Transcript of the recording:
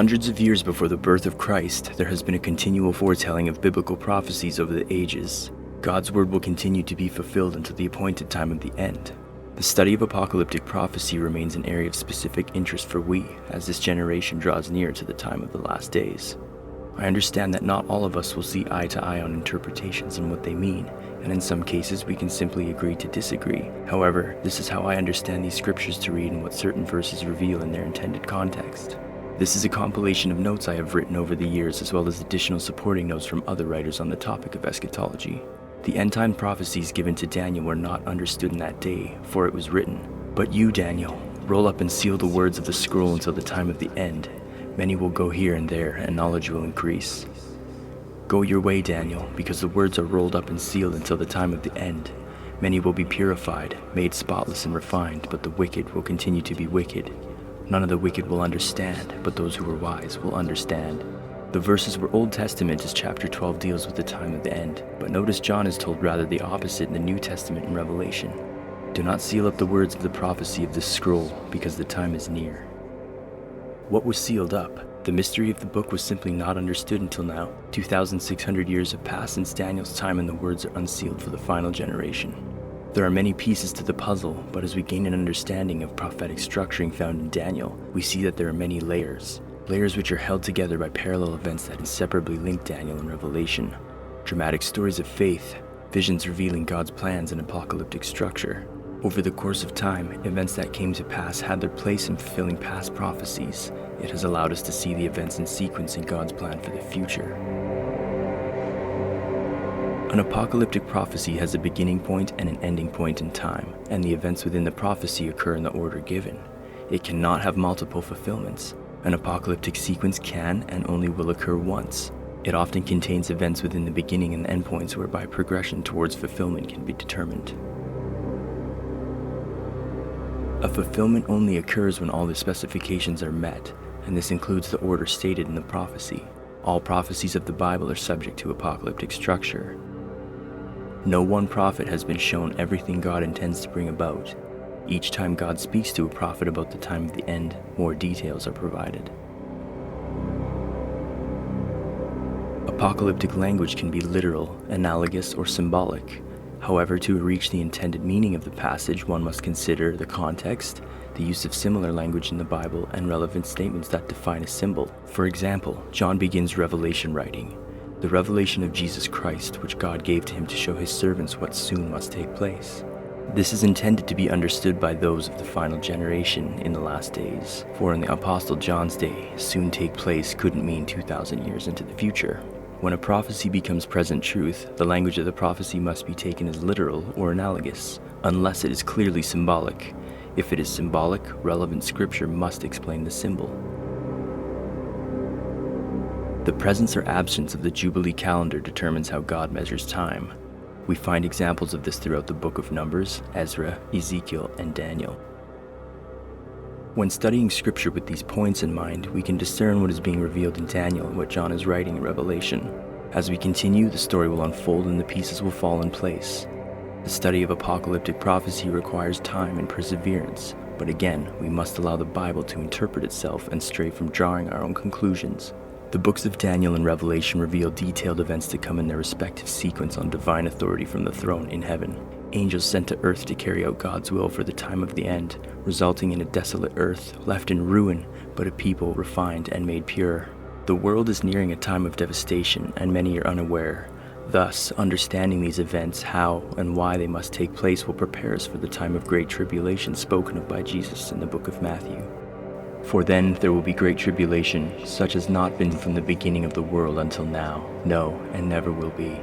Hundreds of years before the birth of Christ, there has been a continual foretelling of biblical prophecies over the ages. God's word will continue to be fulfilled until the appointed time of the end. The study of apocalyptic prophecy remains an area of specific interest for we, as this generation draws near to the time of the last days. I understand that not all of us will see eye to eye on interpretations and what they mean, and in some cases we can simply agree to disagree. However, this is how I understand these scriptures to read and what certain verses reveal in their intended context. This is a compilation of notes I have written over the years, as well as additional supporting notes from other writers on the topic of eschatology. The end-time prophecies given to Daniel were not understood in that day, for it was written, "But you, Daniel, roll up and seal the words of the scroll until the time of the end. Many will go here and there, and knowledge will increase. Go your way, Daniel, because the words are rolled up and sealed until the time of the end. Many will be purified, made spotless and refined, but the wicked will continue to be wicked. None of the wicked will understand, but those who are wise will understand." The verses were Old Testament, as chapter 12 deals with the time of the end, but notice John is told rather the opposite in the New Testament in Revelation. "Do not seal up the words of the prophecy of this scroll, because the time is near." What was sealed up? The mystery of the book was simply not understood until now. 2,600 years have passed since Daniel's time, and the words are unsealed for the final generation. There are many pieces to the puzzle, but as we gain an understanding of prophetic structuring found in Daniel, we see that there are many layers which are held together by parallel events that inseparably link Daniel and Revelation. Dramatic stories of faith, visions revealing God's plans and apocalyptic structure. Over the course of time, events that came to pass had their place in fulfilling past prophecies. It has allowed us to see the events in sequence in God's plan for the future. An apocalyptic prophecy has a beginning point and an ending point in time, and the events within the prophecy occur in the order given. It cannot have multiple fulfillments. An apocalyptic sequence can and only will occur once. It often contains events within the beginning and endpoints whereby progression towards fulfillment can be determined. A fulfillment only occurs when all the specifications are met, and this includes the order stated in the prophecy. All prophecies of the Bible are subject to apocalyptic structure. No one prophet has been shown everything God intends to bring about. Each time God speaks to a prophet about the time of the end, more details are provided. Apocalyptic language can be literal, analogous, or symbolic. However, to reach the intended meaning of the passage, one must consider the context, the use of similar language in the Bible, and relevant statements that define a symbol. For example, John begins Revelation writing, "The revelation of Jesus Christ, which God gave to him to show his servants what soon must take place." This is intended to be understood by those of the final generation in the last days, for in the Apostle John's day, soon take place couldn't mean 2,000 years into the future. When a prophecy becomes present truth, the language of the prophecy must be taken as literal or analogous, unless it is clearly symbolic. If it is symbolic, relevant scripture must explain the symbol. The presence or absence of the Jubilee calendar determines how God measures time. We find examples of this throughout the book of Numbers, Ezra, Ezekiel, and Daniel. When studying scripture with these points in mind, we can discern what is being revealed in Daniel and what John is writing in Revelation. As we continue, the story will unfold and the pieces will fall in place. The study of apocalyptic prophecy requires time and perseverance, but again, we must allow the Bible to interpret itself and stray from drawing our own conclusions. The books of Daniel and Revelation reveal detailed events to come in their respective sequence on divine authority from the throne in heaven. Angels sent to earth to carry out God's will for the time of the end, resulting in a desolate earth, left in ruin, but a people refined and made pure. The world is nearing a time of devastation, and many are unaware. Thus, understanding these events, how and why they must take place, will prepare us for the time of great tribulation spoken of by Jesus in the book of Matthew. "For then there will be great tribulation, such as not been from the beginning of the world until now, no, and never will be.